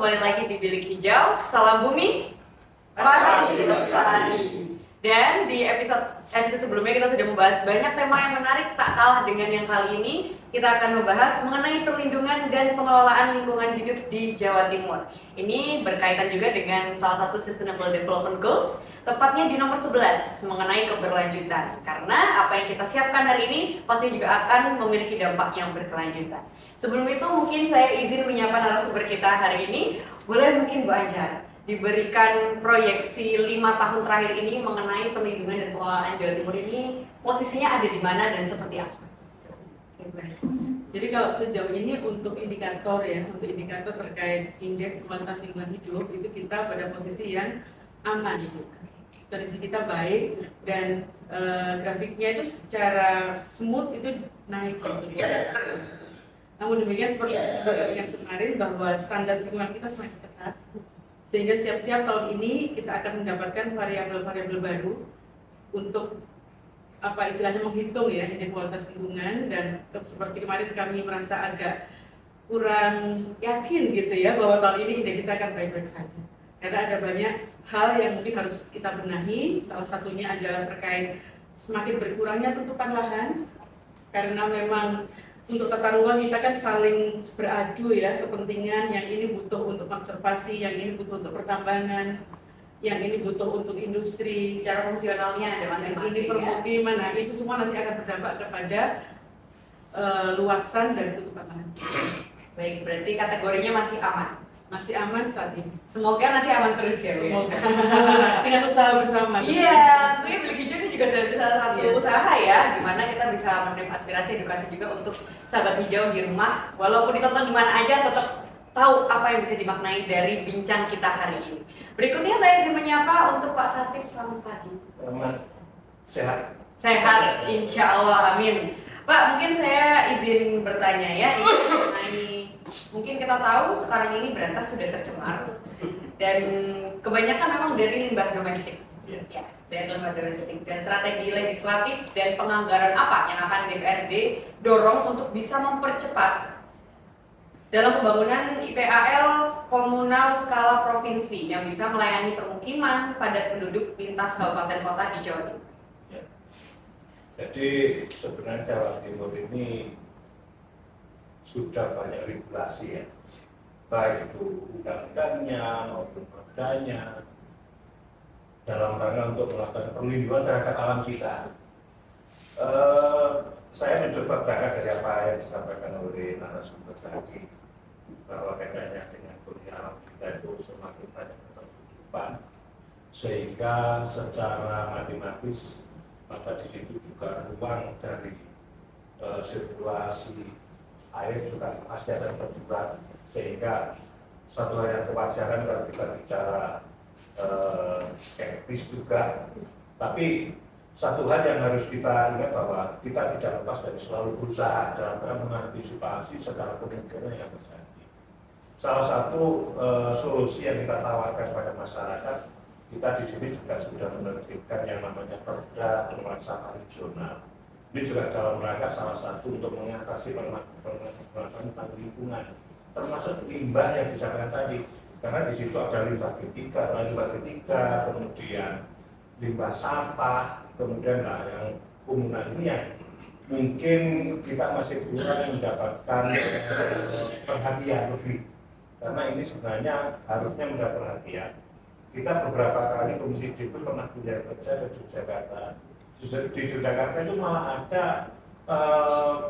kembali lagi di Bilik Hijau. Salam bumi, pasti lestari. Dan di episode sebelumnya kita sudah membahas banyak tema yang menarik. Tak kalah dengan yang kali ini, kita akan membahas mengenai perlindungan dan pengelolaan lingkungan hidup di Jawa Timur. Ini berkaitan juga dengan salah satu Sustainable Development Goals, tepatnya di nomor 11 mengenai keberlanjutan. Karena apa yang kita siapkan hari ini pasti juga akan memiliki dampak yang berkelanjutan. Sebelum itu mungkin saya izin menyapa narasumber kita hari ini. Boleh mungkin Bu Anjar diberikan proyeksi 5 tahun terakhir ini mengenai perlindungan dan pengelolaan Jawa Timur ini posisinya ada di mana dan seperti apa? Jadi kalau sejauh ini untuk indikator terkait indeks kualitas lingkungan hidup itu kita pada posisi yang aman gitu. Kondisi kita baik dan grafiknya itu secara smooth itu naik gitu. Namun demikian seperti yang kemarin bahwa standar lingkungan kita semakin ketat, sehingga siap-siap tahun ini kita akan mendapatkan variabel-variabel baru untuk apa istilahnya menghitung ya indeks kualitas lingkungan. Dan seperti kemarin kami merasa agak kurang yakin gitu ya bahwa tahun ini indeks kita akan baik-baik saja, karena ada banyak hal yang mungkin harus kita benahi. Salah satunya adalah terkait semakin berkurangnya tutupan lahan, karena memang untuk tata ruang kita kan saling beradu ya kepentingan, yang ini butuh untuk konservasi, yang ini butuh untuk pertambangan, yang ini butuh untuk industri, secara fungsionalnya ada yang masing-masing ini permukiman. Nah, itu semua nanti akan berdampak kepada luasan dan tutupan lahan. Baik, berarti kategorinya masih aman. Masih aman saat ini. Semoga nanti aman terus ya. Semoga. Dengan usaha bersama. Iya, tentunya Bilik Hijau ini juga salah satu Yes. usaha ya, di mana kita bisa menerima aspirasi edukasi juga untuk sahabat hijau di rumah. Walaupun ditonton di mana aja, tetap tahu apa yang bisa dimaknai dari bincang kita hari ini. Berikutnya saya izin menyapa untuk Pak Satip. Selamat pagi. Selamat sehat. Sehat, insya Allah, amin. Pak, mungkin saya izin bertanya ya, ini mengenai, mungkin kita tahu sekarang ini Berantas sudah tercemar dan kebanyakan memang dari limbah domestik. Ya, dari limbah domestik. Dan strategi legislatif dan penganggaran apa yang akan DPRD dorong untuk bisa mempercepat dalam pembangunan IPAL komunal skala provinsi yang bisa melayani permukiman padat penduduk lintas kabupaten kota di Jawa Timur. Jadi sebenarnya Jawa Timur ini sudah banyak regulasi ya, baik itu undang-undangnya maupun perdanya, dalam rangka untuk melakukan perlindungan terhadap alam kita. Saya mencoba berangkat dari apa yang disampaikan oleh narasumber tadi, bahwa kaitannya dengan kondisi alam kita itu semakin banyak ketertutupan, sehingga secara matematis maka di situ juga ruang dari sirkulasi air juga pasti akan berkurang, sehingga satu hal yang kewajaran kalau kita bicara skeptis juga. Tapi satu hal yang harus kita ingat bahwa kita tidak lepas dari selalu berusaha dalam mengantisipasi segala kemungkinan yang terjadi. Salah satu solusi yang kita tawarkan pada masyarakat, kita di sini juga sudah menerbitkan yang namanya Perda Permasalahan Regional. Ini juga dalam rangka salah satu untuk mengatasi permasalahan tentang lingkungan, termasuk limbah yang disampaikan tadi. Karena di situ ada limbah B3, kemudian limbah sampah, kemudian yang komunal ini yang mungkin kita masih kurang mendapatkan perhatian lebih. Karena ini sebenarnya harusnya mendapat perhatian. Kita beberapa kali Komisi D pernah punya kerja ke Yogyakarta. Di Yogyakarta itu malah ada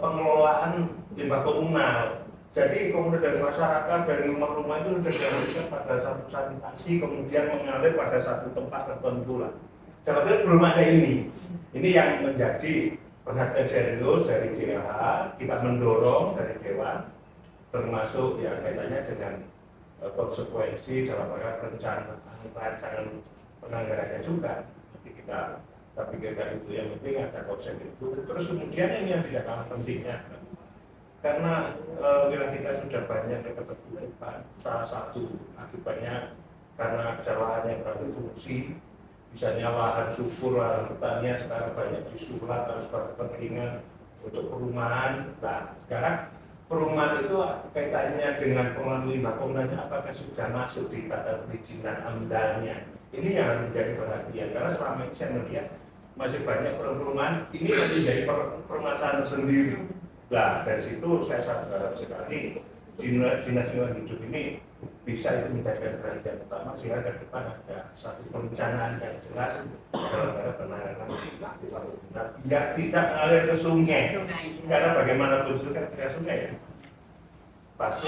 pengelolaan limbah komunal. Jadi kemudian dari masyarakat, dari rumah-rumah itu sudah dialihkan pada satu sanitasi, kemudian mengalir pada satu tempat tertentu lah. Jawa Timur belum ada ini. Ini yang menjadi perhatian serius dari DLH. Kita mendorong dari Dewan, termasuk ya kaitannya dengan konsekuensi dalam rancangan penganggarannya juga. Jadi kita pikirkan itu yang penting ada konsep itu. Terus kemudian ini yang tidak kalah pentingnya, karena wilayah kita sudah banyak ketertutupan. Salah satu akibatnya karena ada lahan yang beralih fungsi, misalnya lahan subur, lahan pertanian sekarang banyak disulap harus berkepentingan untuk perumahan. Nah sekarang perumahan itu kaitannya dengan pengelolaan limbah komunalnya apakah sudah masuk di tata perizinan amdalnya? Ini yang harus menjadi perhatian karena selama ini saya melihat masih banyak perumahan ini masih jadi permasalahan sendiri. Nah dari situ saya sangat berharap sekali dinas lingkungan hidup ini bisa itu menjadi perhatian utama sehingga ke depan ada satu perencanaan yang jelas dalam penanganan limbah komunal biar tidak mengalir ke sungai. Karena bagaimanapun juga ketika sungai ya pasti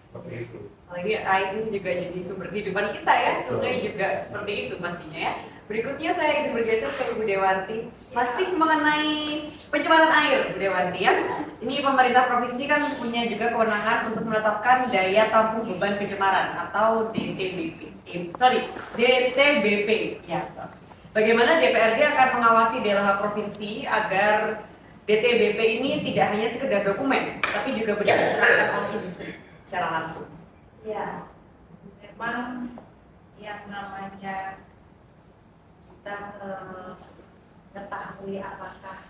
seperti itu. Apalagi air ini juga jadi sumber kehidupan kita ya, sungai juga seperti itu pastinya ya. Berikutnya saya ingin bergeser ke Ibu Dewanti, masih mengenai pencemaran air, Bu Dewanti ya. Ini pemerintah provinsi kan punya juga kewenangan untuk menetapkan daya tampung beban pencemaran atau DTBP ya. Bagaimana DPRD akan mengawasi DLH provinsi agar DTBP ini tidak hanya sekedar dokumen, tapi juga berdasarkan oleh industri secara langsung. Ya, memang yang namanya kita mengetahui apakah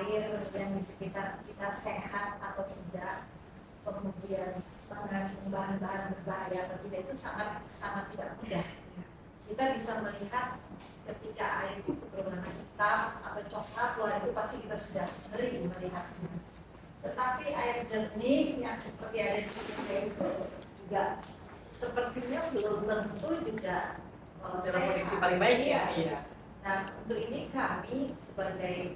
air yang di sekitar kita sehat atau tidak, kemudian mengandung bahan-bahan berbahaya atau tidak, itu sangat tidak mudah. Kita bisa melihat ketika air itu berwarna hitam atau coklat, wah itu pasti kita sudah ngeri melihatnya. Tetapi air jernih yang seperti ada di sini itu juga sepertinya belum tentu juga Dalam kondisi paling baik ya. Iya. Nah, untuk ini kami sebagai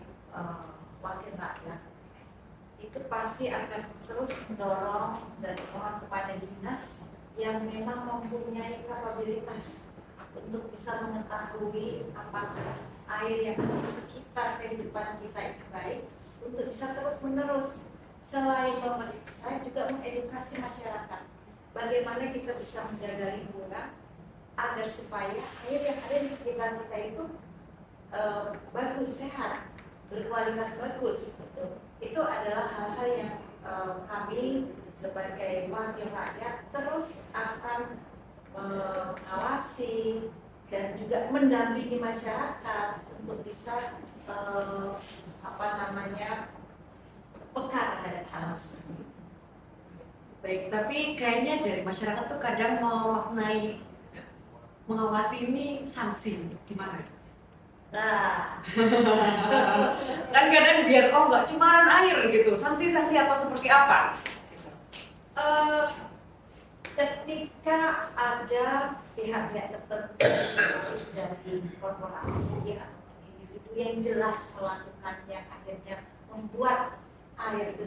wakil rakyat itu pasti akan terus mendorong dan mohon kepada dinas yang memang mempunyai kapabilitas untuk bisa mengetahui apakah air yang di sekitar kehidupan kita itu baik, untuk bisa terus-menerus selain memeriksa juga mengedukasi masyarakat bagaimana kita bisa menjaga lingkungan agar supaya air yang ada di sekitar kita itu bagus, sehat, berkualitas bagus. Itu adalah hal-hal yang kami sebagai wakil rakyat terus akan mengawasi dan juga mendampingi masyarakat untuk bisa peka terhadap hal seperti itu. Baik, tapi kayaknya dari masyarakat tuh kadang memaknai mengawasi ini sanksi, gimana? Nah, Kan kadang biar nggak cemaran air gitu, sanksi-sanksi atau seperti apa? ketika ada pihak-pihak tertentu dari korporasi atau individu yang jelas melakukan yang akhirnya membuat air itu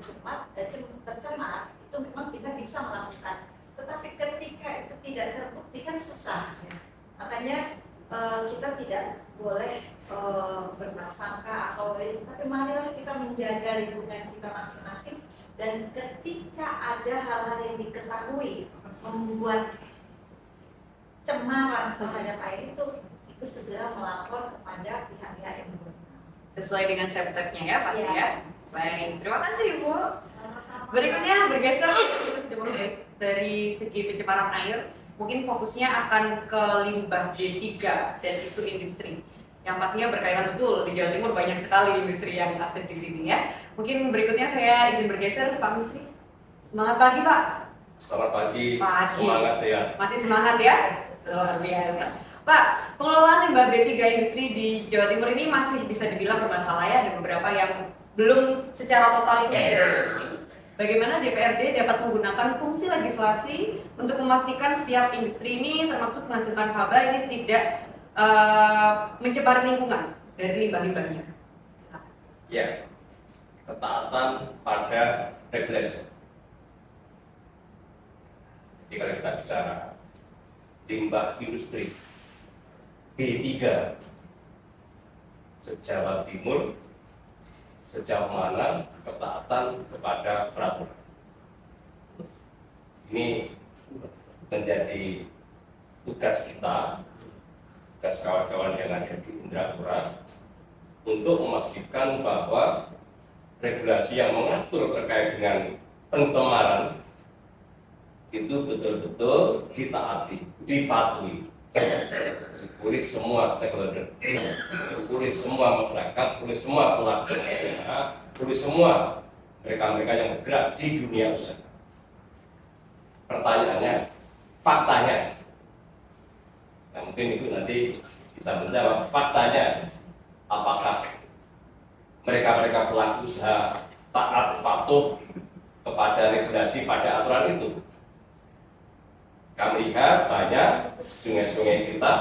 tercemar, itu memang kita bisa melakukan. Tetapi ketika itu tidak terbukti kan susah. Makanya kita tidak boleh berprasangka atau tapi marilah kita menjaga lingkungan kita masing-masing, dan ketika ada hal-hal yang diketahui membuat cemaran terhadap air itu segera melapor kepada pihak-pihak yang berwenang. Sesuai dengan step-stepnya ya pasti ya. Baik, terima kasih Ibu. Sama-sama. Berikutnya bergeser dari segi pencemaran air, mungkin fokusnya akan ke limbah D3 dan itu industri. Yang pastinya berkaitan betul di Jawa Timur banyak sekali industri yang aktif di sini ya. Mungkin berikutnya saya izin bergeser Pak Misri. Semangat pagi Pak. Selamat pagi. Pagi. Semangat sehat. Masih semangat ya? Luar biasa. Pak, pengelolaan limbah B3 industri di Jawa Timur ini masih bisa dibilang bermasalah ya, ada beberapa yang belum secara total itu direduksi. Bagaimana DPRD dapat menggunakan fungsi legislasi untuk memastikan setiap industri ini termasuk menghasilkan haba ini tidak mencemari lingkungan dari limbah-limbahnya? Ya, ketaatan pada regulasi. Jadi kalau kita bicara limbah industri B3 se-Jawa Timur, sejauh mana ketaatan kepada peraturan. Ini menjadi tugas kita, tugas kawan-kawan yang ada di Indrapura, untuk memastikan bahwa regulasi yang mengatur terkait dengan pencemaran itu betul-betul ditaati, dipatuhi oleh semua stakeholder, oleh semua masyarakat, oleh semua pelaku usaha, oleh semua mereka-mereka yang bergerak di dunia usaha. Pertanyaannya, faktanya, nah mungkin Ibu nanti bisa menjawab faktanya, apakah mereka-mereka pelaku usaha taat patuh kepada regulasi pada aturan itu? Kami lihat banyak sungai-sungai kita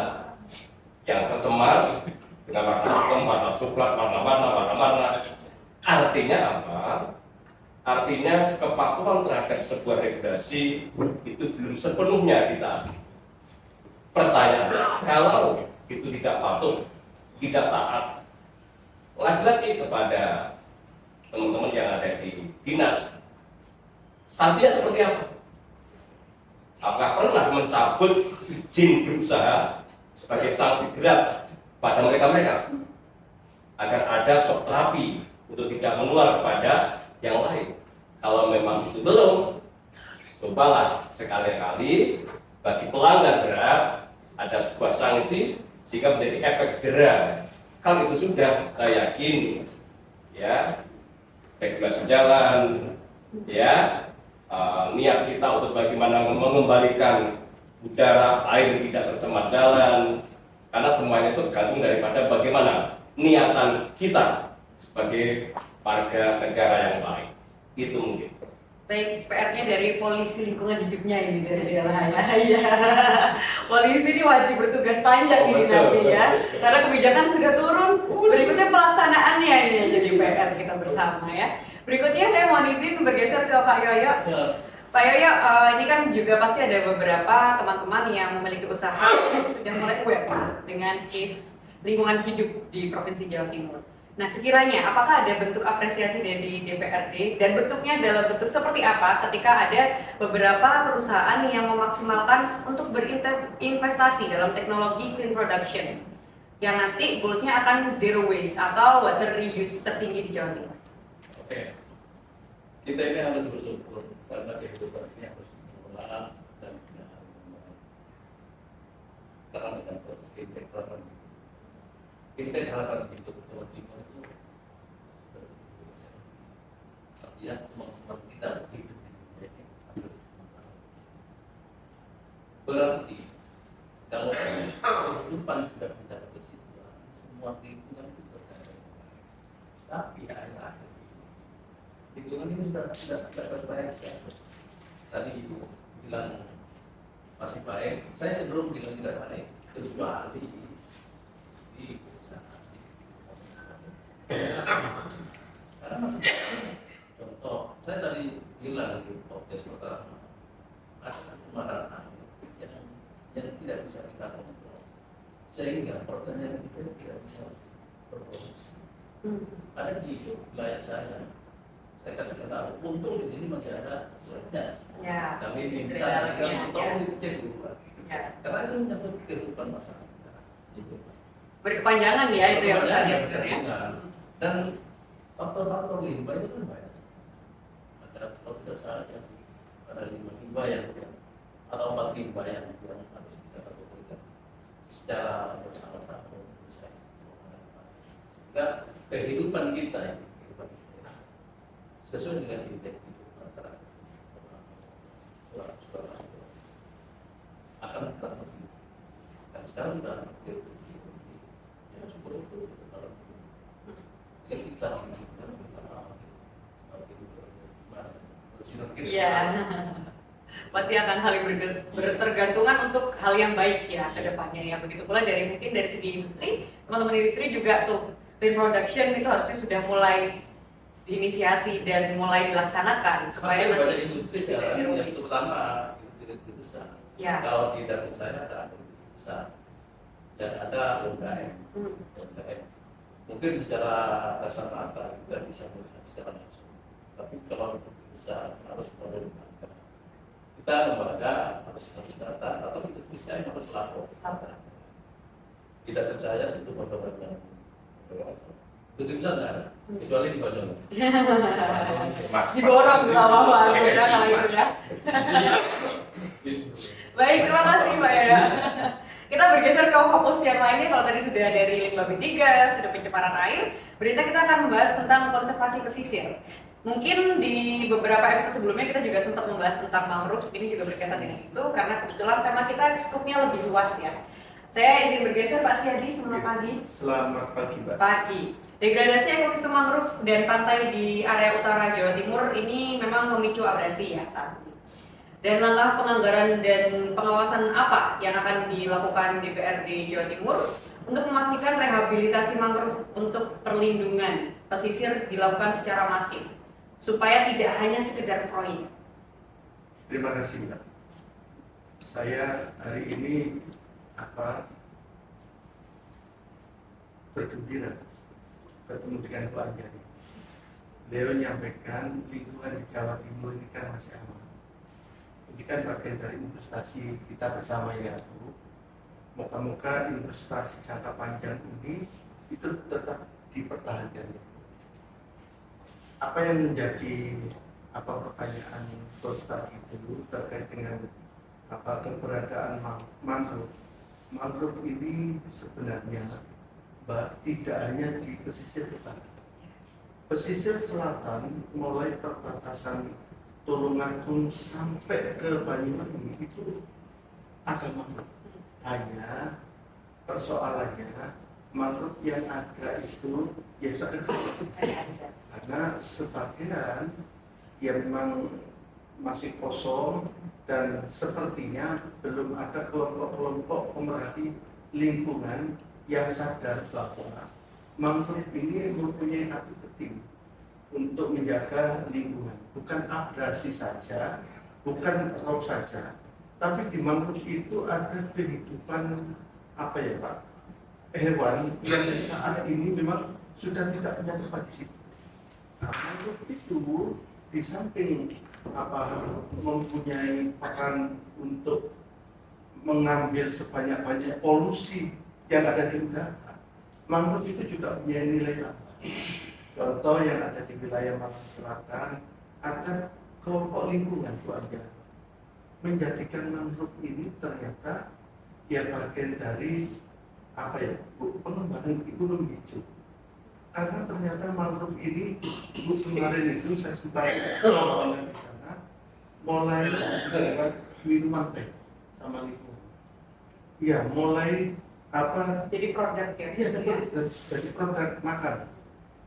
yang tercemar dengan warna hitam, warna coklat, warna-warna. Artinya apa? Artinya kepatuhan terhadap sebuah regulasi itu belum sepenuhnya ditaati. Pertanyaan, kalau itu tidak patuh, tidak taat, lagi-lagi kepada teman-teman yang ada di dinas, sanksinya seperti apa? Apakah pernah mencabut izin berusaha sebagai sanksi berat pada mereka-mereka agar ada shock terapi untuk tidak menular kepada yang lain? Kalau memang itu belum, cobalah sekali-kali bagi pelanggar berat ada sebuah sanksi sehingga menjadi efek jera. Kalau itu sudah, saya yakin ya regulasi jalan, ya niat kita untuk bagaimana mengembalikan udara, air tidak tercemar jalan, karena semuanya itu tergantung daripada bagaimana niatan kita sebagai warga negara yang baik. Itu mungkin. Baik, PR-nya dari polisi lingkungan hidupnya ini dari daerah ya. Iya. Polisi ini wajib bertugas panjang ini nanti ya. Karena kebijakan sudah turun, berikutnya pelaksanaannya ini yang jadi PR kita bersama ya. Berikutnya saya mau izin bergeser ke Pak Yoyo. Pak Yoyo, ini kan juga pasti ada beberapa teman-teman yang memiliki usaha yang sudah mulai aware dengan case lingkungan hidup di Provinsi Jawa Timur. Nah, sekiranya apakah ada bentuk apresiasi dari DPRD dan bentuknya dalam bentuk seperti apa ketika ada beberapa perusahaan yang memaksimalkan untuk berinvestasi dalam teknologi clean production yang nanti goalsnya akan zero waste atau water reuse tertinggi di Jawa Timur? Oke, kita ini harus bersyukur karena kehidupan ini harus berulang dan kita harus memulai. Karena dengan proses impact harapan hidup Jawa Timur itu ya kemampuan kita hidup di dunia ini berarti kalau kehidupan sudah mencapai ke situ, semua lingkungan itu terkait. Tapi akhir-akhir lingkungan ini sudah baik ya. Tadi Ibu bilang masih baik, saya cenderung bilang tidak baik kecuali di usaha. Karena masih contoh, saya tadi bilang di podcast pertama ada kemarahan yang tidak bisa kita kontrol sehingga pertanian kita tidak bisa berproduksi. Ada di wilayah saya kasih tahu, untung di sini masih ada suratnya. Ya. Kami minta kan tolong dicek dulu. Ya. Karena itu menyangkut kehidupan masyarakat. Itu. Berkepanjangan ya itu yang harus ada sebenarnya. Dan faktor-faktor limbah itu kan banyak. Ada kalau tidak salah ya, ada limbah yang atau 4 limbah yang harus kita lakukan secara bersama-sama untuk bisa. Sehingga kehidupan kita sesuai dengan indeks hidup masyarakat akan tetap begitu. Dan sekarang sudah ya syukur itu dalam ya kita Iya. Pasti akan saling bertergantungan untuk hal yang baik ya ke depannya ya. Begitu pula dari mungkin dari segi industri, teman-teman industri juga tuh clean production itu harusnya sudah mulai diinisiasi dan mulai dilaksanakan supaya banyak industri sekarang yang terutama industri besar. Ya. Kalau tidak percaya ada industri besar dan ada UMKM. Mungkin secara kasat mata kita bisa melihat secara langsung. Tapi kalau industri besar harus menggunakan kita lembaga harus datang atau tidak percaya harus lapor. Tidak percaya itu benar-benar betul bisa nggak ada, kecuali di Banyuwangi. Diborong lama-lama udah kalau gitu ya. Baik, terima kasih Mbak ya. Kita bergeser ke fokus yang lainnya. Kalau tadi sudah dari limbah B3, sudah pencemaran air, berita kita akan membahas tentang konservasi pesisir. Mungkin di beberapa episode sebelumnya kita juga sempat membahas tentang mangrove, ini juga berkaitan dengan itu karena kebetulan tema kita skupnya lebih luas ya. Saya izin bergeser Pak Setiadi, selamat pagi. Selamat pagi, Mbak. Pagi. Degradasi ekosistem mangrove dan pantai di area utara Jawa Timur ini memang memicu abrasi ya saat ini. Dan langkah penganggaran dan pengawasan apa yang akan dilakukan DPRD Jawa Timur untuk memastikan rehabilitasi mangrove untuk perlindungan pesisir dilakukan secara masif supaya tidak hanya sekedar proyek. Terima kasih, Mbak. Saya hari ini bergembira bertemu dengan Pak Anjani. Beliau menyampaikan lingkungan di Jawa Timur ini kan masih aman. Ini kan bagian dari investasi kita bersama ya, Bu. Moga-moga investasi jangka panjang ini itu tetap dipertahankan. Apa yang menjadi pertanyaan Coach tadi itu terkait dengan keberadaan mangrove. Mangrove ini sebenarnya, Mbak, tidak hanya di pesisir utara. Pesisir selatan mulai perbatasan Tulungagung sampai ke Banyuwangi itu ada mangrove. Hanya persoalannya mangrove yang ada itu ya sekedar, karena sebagian yang memang masih kosong dan sepertinya belum ada kelompok-kelompok pemerhati lingkungan yang sadar bahwa mangrove ini mempunyai arti penting untuk menjaga lingkungan, bukan abrasi saja, bukan rob saja, tapi di mangrove itu ada kehidupan Pak, hewan yang saat ini memang sudah tidak punya tempat di situ. Nah, mangrove itu di samping mempunyai peran untuk mengambil sebanyak-banyak polusi yang ada di udara, mangrove itu juga punya nilai tambah. Contoh yang ada di wilayah Malang Selatan, ada kelompok lingkungan Bu Anja menjadikan mangrove ini ternyata ya bagian dari pengembangan ekonomi hijau. Karena ternyata mangrove ini kemarin itu saya sempat di sana mulai membuat minuman teh sama lingkungan. Ya, mulai Jadi produk ya? Iya, jadi produk makan.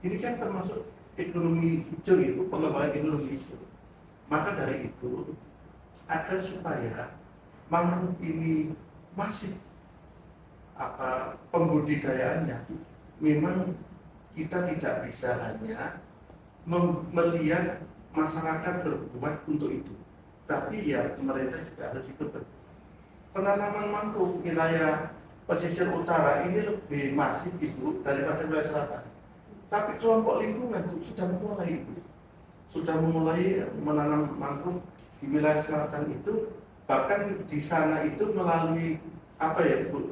Ini kan termasuk ekonomi hijau itu, pengembangan ekonomi hijau. Maka dari itu, agar supaya mangrove ini masih pembudidayaannya, memang kita tidak bisa hanya melihat masyarakat berbuat untuk itu, tapi ya pemerintah juga harus ikut. Penanaman mangrove wilayah pesisir utara ini lebih masif itu daripada wilayah selatan. Tapi kelompok lingkungan itu sudah mulai menanam mangrove di wilayah selatan itu, bahkan di sana itu melalui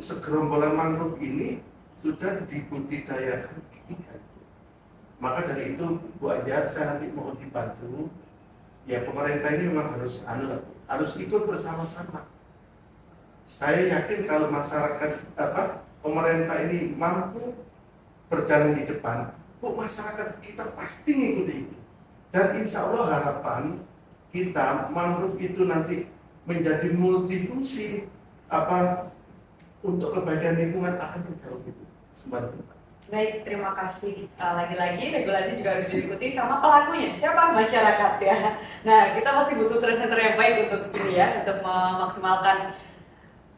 segerombolan mangrove ini sudah dibudidayakan. Maka dari itu Bu Anja, saya nanti mohon dibantu. Ya, pemerintah ini memang harus ikut bersama-sama. Saya yakin kalau masyarakat pemerintah ini mampu berjalan di depan, masyarakat kita pasti ngikuti itu. Dan insya Allah harapan kita mangrove itu nanti menjadi multifungsi untuk kebaikan lingkungan akan terjauh itu. Sebenarnya. Baik, terima kasih. Lagi-lagi regulasi juga harus diikuti sama pelakunya. Siapa? Masyarakat ya. Nah, kita masih butuh trend center yang baik untuk ini ya, untuk memaksimalkan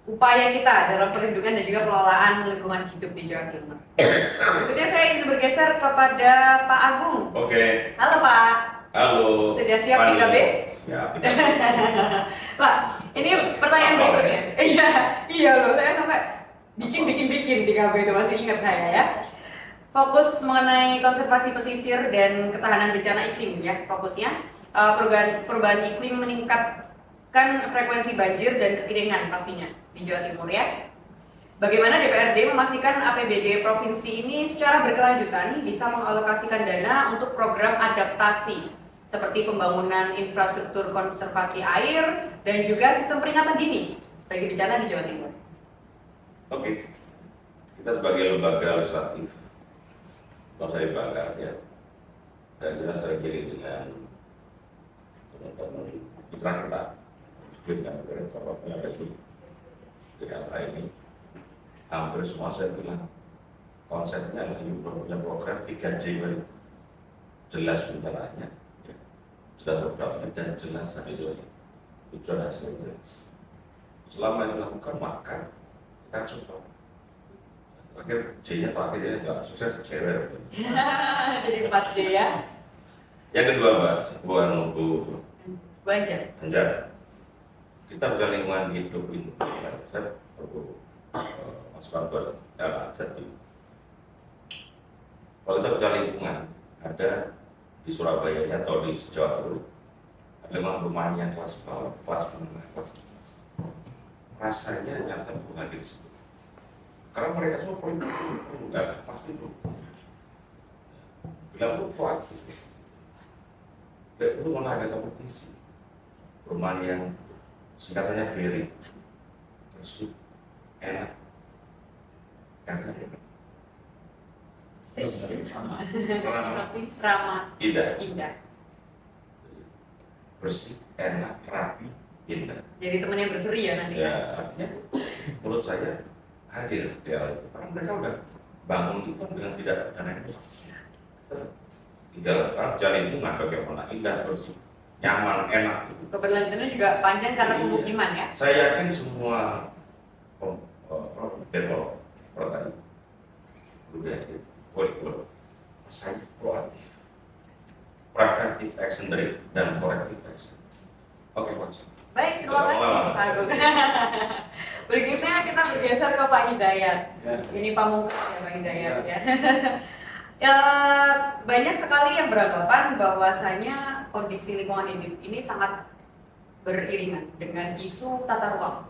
upaya kita dalam perlindungan dan juga pengelolaan lingkungan hidup di Jawa Timur. Berikutnya saya ingin bergeser kepada Pak Agung. Oke. Halo Pak. Halo. Sudah siap di KB? Siap. Pak, ini pertanyaan berikutnya. Iya loh, saya sampai bikin di KB itu masih ingat saya ya. Fokus mengenai konservasi pesisir dan ketahanan bencana iklim ya fokusnya. Perubahan iklim meningkatkan frekuensi banjir dan kekeringan pastinya di Jawa Timur ya. Bagaimana DPRD memastikan APBD provinsi ini secara berkelanjutan bisa mengalokasikan dana untuk program adaptasi seperti pembangunan infrastruktur konservasi air dan juga sistem peringatan dini bagi bencana di Jawa Timur. Oke, kita sebagai lembaga legislatif, kalau saya bangga ya, dan kita sering jadi dengan teman-teman mitra kita dengan beberapa pendapat di DLA ini hampir semua saya bilang konsepnya ini punya program 3J jelas benderanya, jelas programnya dan jelas hasilnya, tujuan hasilnya. Selama yang dilakukan maka kita coba. Akhir J-nya terakhirnya nggak sukses cewek. Jadi 4J ya. Yang kedua Mbak, sebuah nunggu Belajar. Anjar. Kita punya lingkungan hidup ini. Saya perlu Mas Barbel jadi. Kalau kita punya lingkungan ada di Surabaya atau di Jawa Timur, ada memang rumahnya kelas bawah, kelas menengah, kelas atas. Rasanya nyata bukan di situ. Karena mereka semua enggak pasti itu. Bila perlu proaktif. Dan itu malah ada kompetisi. Rumah yang singkatannya beri, bersih, enak, Ramah. indah, bersih, enak, rapi, indah. Jadi teman yang berseri ya nanti. Ya artinya menurut saya hadir di hal itu karena mereka udah bangun itu dengan tidak dana investasi. Tinggal jalan lingkungan bagaimana indah, bersih, nyaman, enak. Keberlanjutannya juga panjang karena pemukiman ya. Saya yakin semua developer tadi udah kurikulum pesan proaktif, preventive action rate dan corrective action. Oke Mas. Baik, terima kasih Pak Agung. Berikutnya kita bergeser ke Pak Hidayat. Ini pamungkas ya Pak Hidayat ya. Ya, banyak sekali yang beranggapan bahwasanya kondisi lingkungan hidup ini sangat beriringan dengan isu tata ruang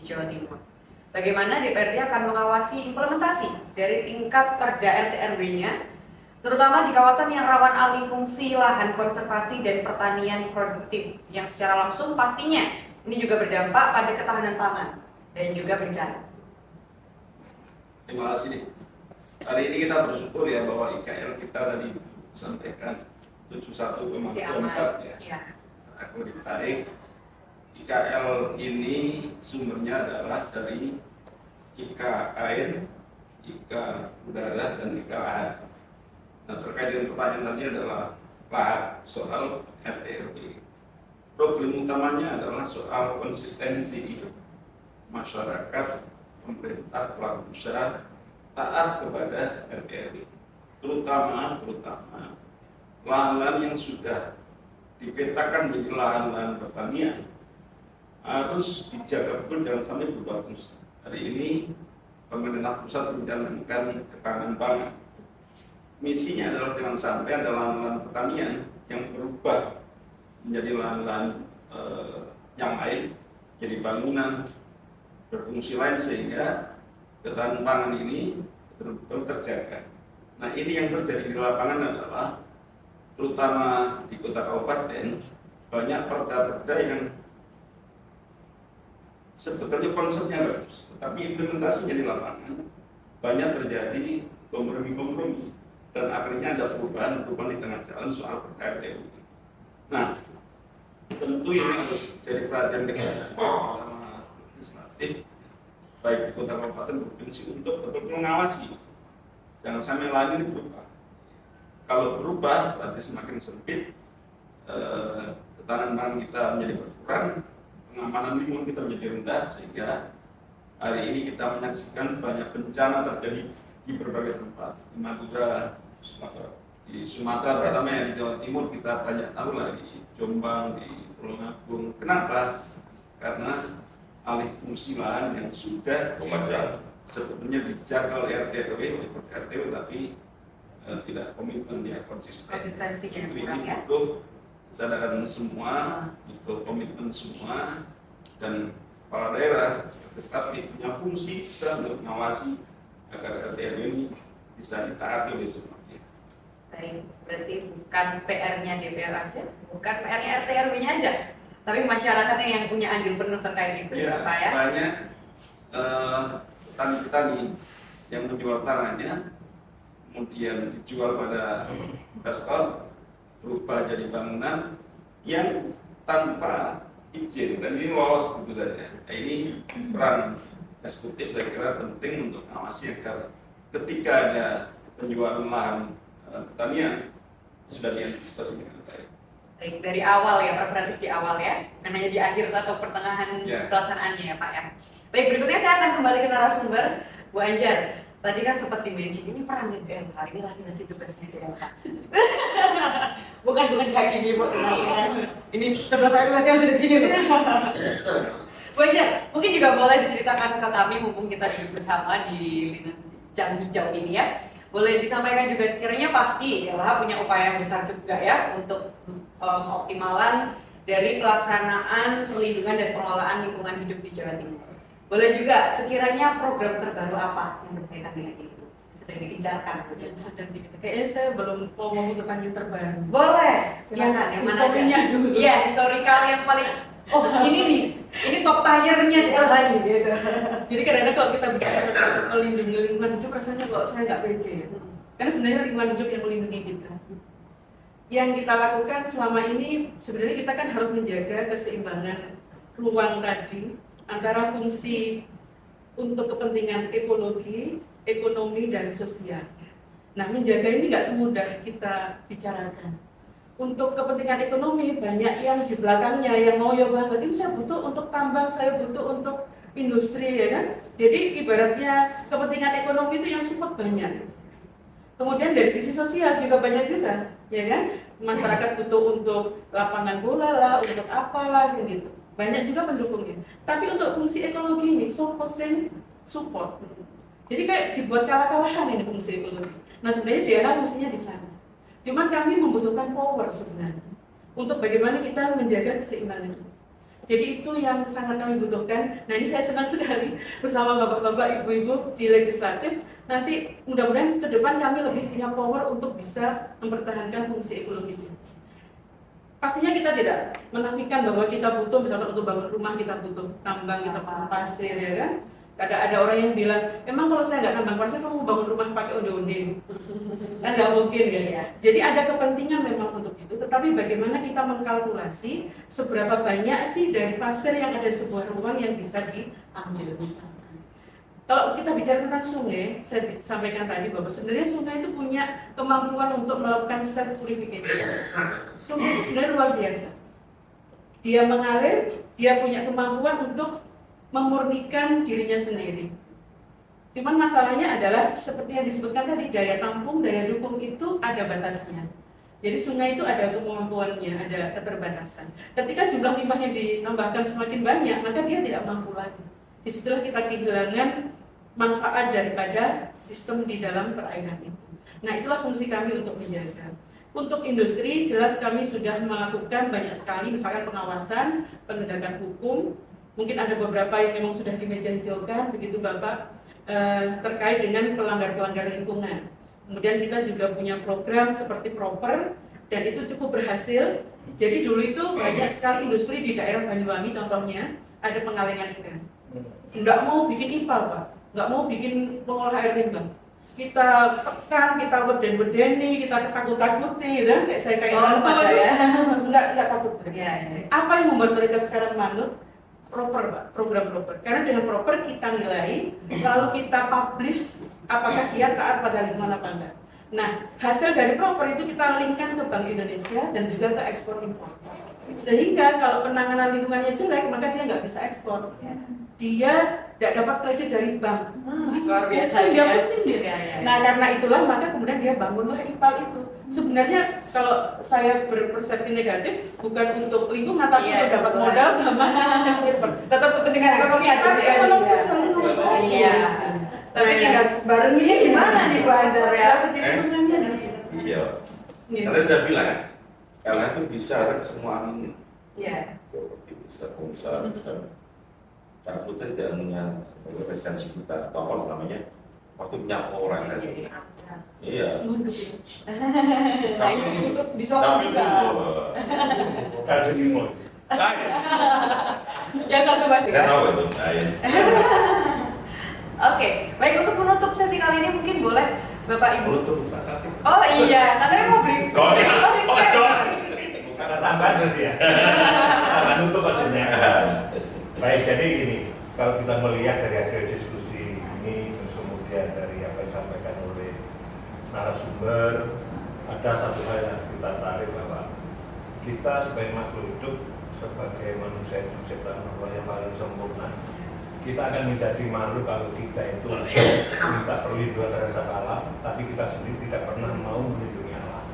di Jawa Timur. Bagaimana DPRD akan mengawasi implementasi dari tingkat Perda RT/RW-nya, terutama di kawasan yang rawan alih fungsi lahan konservasi dan pertanian produktif, yang secara langsung pastinya ini juga berdampak pada ketahanan pangan dan juga bencana. Terima kasih. Hari ini kita bersyukur ya bahwa IKL kita tadi sampaikan 71,24 ya. Aku ditarik. IKL ini sumbernya adalah dari IK air, IK udara, dan IK lahan. Nah terkait dengan pertanyaan tadi adalah lahan, soal RT/RW. Problem utamanya adalah soal konsistensi masyarakat, pemerintah, pelaku usaha taat kepada RT/RW, terutama lahan-lahan yang sudah dipetakan menjadi lahan-lahan pertanian harus dijaga betul, jangan sampai berubah fungsi. Hari ini pemerintah pusat menjalankan ketahanan pangan. Misinya adalah jangan sampai ada lahan-lahan pertanian yang berubah menjadi lahan-lahan yang lain, jadi bangunan berfungsi lain sehingga ketahanan pangan ini betul-betul terjaga. Nah ini yang terjadi di lapangan adalah terutama di kota kabupaten banyak perda-perda yang sebetulnya konsepnya bagus, tapi implementasinya di lapangan banyak terjadi kompromi-kompromi dan akhirnya ada perubahan di tengah jalan soal perda RT. Nah tentu ini harus jadi perhatian kita terutama legislatif baik di kota kabupaten provinsi untuk betul mengawasi jangan sampai lahan ini berubah. Kalau berubah berarti semakin sempit, ketahanan pangan kita menjadi berkurang, pengamanan lingkungan kita menjadi rendah, sehingga hari ini kita menyaksikan banyak bencana terjadi di berbagai tempat, di Madura, di Sumatera terutama yang di Jawa Timur kita banyak tahu lah, di Jombang, di Tulungagung. Kenapa? Karena alih fungsi lahan yang sudah sebetulnya dijaga oleh RT/RW, oleh RT/RW, tapi tidak komitmen, tidak konsisten. Konsistensinya kurang Ini ya. butuh kesadaran semua, butuh komitmen semua, dan kepala daerah seperti punya fungsi besar untuk mengawasi agar RT/RW ini bisa ditaati oleh semuanya. Baik, berarti bukan PR-nya DPR aja, bukan PR-nya RT/RW-nya aja, tapi masyarakatnya yang punya andil penuh terkait itu Ya, Pak ya. banyak petani-petani yang menjual tanahnya kemudian dijual pada investor berubah jadi bangunan yang tanpa izin, dan ini lolos tentu saja. Nah, ini peran eksekutif saya kira penting untuk mengawasi agar ketika ada penjualan lahan pertanian sudah diantisipasi dengan baik. Baik, dari awal ya, preferensi di awal ya, namanya di akhir atau pertengahan Ya. pelaksanaannya ya Pak ya. Baik, berikutnya saya akan kembali ke narasumber, Bu Anjar. Tadi kan sempat di-mention, ini peran DLH, ini laki-laki tugasnya DLH. bukan kayak gini, Bu. Ini sebelah saya latihan sudah gini loh. Bu Anjar, mungkin juga boleh diceritakan ke kami, mumpung kita duduk bersama di lingkungan jam hijau ini ya. Boleh disampaikan juga sekiranya pasti DLH punya upaya yang besar juga ya untuk optimalan dari pelaksanaan perlindungan dan pengelolaan lingkungan hidup di Jawa Timur. Boleh juga sekiranya program terbaru apa yang berkaitan dengan itu sedang digencarkan? Yang sedang kayaknya saya belum mau membutuhkan yang terbaru. Boleh, ya kan? Yang mana Historinya aja? dulu. Iya, historikal yang paling. Oh ini nih, ini top tiernya DLH nih gitu. Jadi kadang-kadang kalau kita bicara tentang melindungi lingkungan hidup, rasanya kok saya nggak pede ya. Karena sebenarnya lingkungan hidup yang melindungi kita. Yang kita lakukan selama ini, sebenarnya kita kan harus menjaga keseimbangan ruang tadi antara fungsi untuk kepentingan ekologi, ekonomi, dan sosial. Nah, menjaga ini nggak semudah kita bicarakan. Untuk kepentingan ekonomi, banyak yang di belakangnya yang ngoyo banget, ini saya butuh untuk tambang, saya butuh untuk industri, ya kan? Jadi ibaratnya kepentingan ekonomi itu yang support banyak. Kemudian dari sisi sosial juga banyak juga, ya kan? Masyarakat butuh untuk lapangan bola lah, untuk apalah gitu. Banyak juga pendukungnya. Tapi untuk fungsi ekologi ini, support. Jadi kayak dibuat kalah-kalahan ini fungsi ekologi. Nah sebenarnya DLH mestinya di sana. Cuman kami membutuhkan power sebenarnya untuk bagaimana kita menjaga keseimbangan itu. Jadi itu yang sangat kami butuhkan. Nah ini saya senang sekali bersama bapak-bapak, ibu-ibu di legislatif. Nanti mudah-mudahan ke depan kami lebih punya power untuk bisa mempertahankan fungsi ekologis ini. Pastinya kita tidak menafikan bahwa kita butuh, misalnya untuk bangun rumah kita butuh tambang, kita butuh pasir, ya kan? Ada orang yang bilang, emang kalau saya nggak tambang pasir, kamu bangun rumah pakai onde-onde? Kan nggak mungkin ya. Jadi ada kepentingan memang untuk itu, tetapi bagaimana kita mengkalkulasi seberapa banyak sih dari pasir yang ada di sebuah ruang yang bisa diambil misalnya. Kalau kita bicara tentang sungai, saya sampaikan tadi bahwa sebenarnya sungai itu punya kemampuan untuk melakukan self purification. Sungai itu sebenarnya luar biasa. Dia mengalir, dia punya kemampuan untuk memurnikan dirinya sendiri. Cuman masalahnya adalah seperti yang disebutkan tadi, daya tampung, daya dukung itu ada batasnya. Jadi sungai itu ada kemampuannya, ada keterbatasan. Ketika jumlah limbahnya ditambahkan semakin banyak, maka dia tidak mampu lagi. Disitulah kita kehilangan manfaat daripada sistem di dalam perairan itu. Nah itulah fungsi kami untuk menjaga. Untuk industri, jelas kami sudah melakukan banyak sekali, misalkan pengawasan, penegakan hukum. Mungkin ada beberapa yang memang sudah dimeja-hijaukan, begitu Bapak, terkait dengan pelanggar-pelanggar lingkungan. Kemudian kita juga punya program seperti Proper, dan itu cukup berhasil. Jadi dulu itu banyak sekali industri di daerah Banyuwangi, contohnya, ada pengalengan ikan. Nggak mau bikin IPAL, Pak. Nggak mau bikin pengolah air limbah. Kita tekan, kita berdeni, kita takut-takuti, dan kayak saya nggak takut. Apa yang membuat mereka sekarang manut? Proper, Pak, program Proper. Karena dengan Proper kita nilai, lalu kita publish apakah dia taat pada lingkungan apa enggak. Nah, hasil dari Proper itu kita linkkan ke Bank Indonesia dan juga ke ekspor impor. Sehingga kalau penanganan lingkungannya jelek, maka dia nggak bisa ekspor. Dia tidak dapat kredit dari bank. Luar biasa. Dia pusing dia. Nah, karena itulah maka kemudian dia bangunlah IPAL itu. Sebenarnya kalau saya berpersepsi negatif bukan untuk lingkungan tapi untuk dapat modal sama investor. Tetap kepentingan ekonomi aja. Iya. Tapi tinggal barenginnya gimana nih Pak Anjar ya? Iya. Karena saya bilang, LH itu bisa ke semua ini. Iya. Bisa pengusaha, bisa. Karena kita tidak punya resensi kita, atau apa namanya, waktu punya orang kan. Iya. Nah ini untuk disokong juga. Ada limon. Yang satu Mas. Saya tahu itu, nice. Oke, baik untuk menutup sesi kali ini mungkin boleh Bapak Ibu. Untuk Pak Satif. Oh iya, katanya mau beli. Kata tambahan berarti ya. Tambahan untuk maksudnya. Baik, jadi gini, kalau kita melihat dari hasil diskusi ini, terus kemudian dari apa yang disampaikan oleh narasumber, ada satu hal yang kita tarik bahwa kita sebagai makhluk hidup, sebagai manusia itu ciptaan Allah yang paling sempurna, kita akan menjadi malu kalau kita itu minta perlindungan terhadap alam, tapi kita sendiri tidak pernah mau melindungi alam.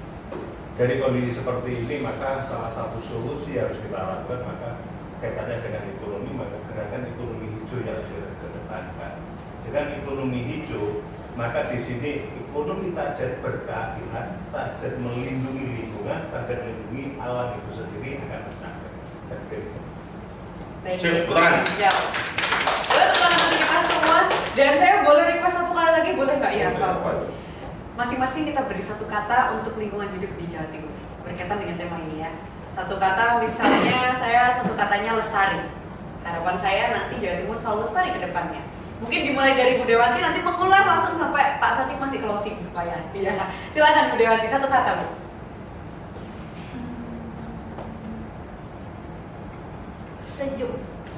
Dari kondisi seperti ini, maka salah satu solusi harus kita lakukan, maka kaitannya dengan ekonomi, maka gerakan ekonomi hijau yang harus dikedepankan. Dengan ekonomi hijau, maka di sini ekonomi target berkeadilan, target melindungi lingkungan, target melindungi alam itu sendiri akan tercapai. Baik. Sip, tangan. Ya. Boleh teman-teman kita semua. Dan saya boleh request satu kali lagi, boleh nggak ya Pak? Masing-masing kita beri satu kata untuk lingkungan hidup di Jawa Timur berkaitan dengan tema ini ya. Satu kata, misalnya saya satu katanya lestari. Harapan saya nanti Jawa Timur selalu lestari ke depannya. Mungkin dimulai dari Bu Dewanti, nanti mengular langsung sampai Pak Satif masih closing supaya. Iya. Silakan Bu Dewanti, satu kata Bu. Sejuk.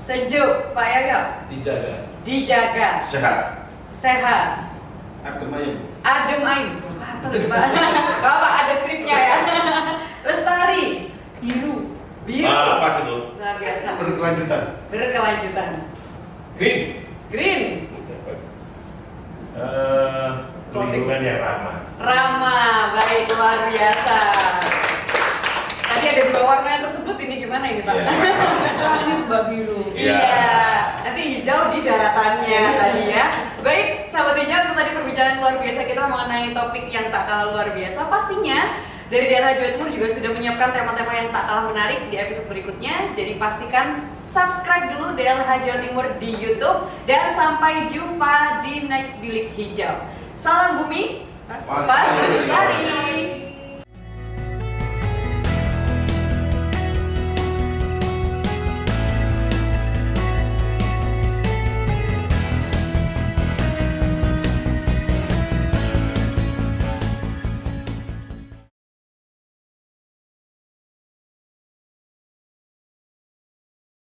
Sejuk, Pak Yoyo. Dijaga. Dijaga. Sehat. Sehat. Adem ayem. Adem ayem. Apa lagi Pak? Gak apa, ada stripnya ya. Lestari. Biru. Biru. Pas itu. Luar biasa. Berkelanjutan. Berkelanjutan. Green. Green. Lingkungan yang ramah. Ramah. Baik, luar biasa. Tadi ada dua warna yang tersebut, ini gimana ini Pak? Iya. Langit Mbak Biru. Iya. Iya. Nanti hijau di daratannya tadi ya. Baik, sahabat hijau, itu tadi perbincangan luar biasa kita mengenai topik yang tak kalah luar biasa. Pastinya dari DLH Jawa Timur juga sudah menyiapkan tema-tema yang tak kalah menarik di episode berikutnya. Jadi pastikan subscribe dulu DLH Jawa Timur di YouTube. Dan sampai jumpa di next Bilik Hijau. Salam bumi, Pasti. Sari.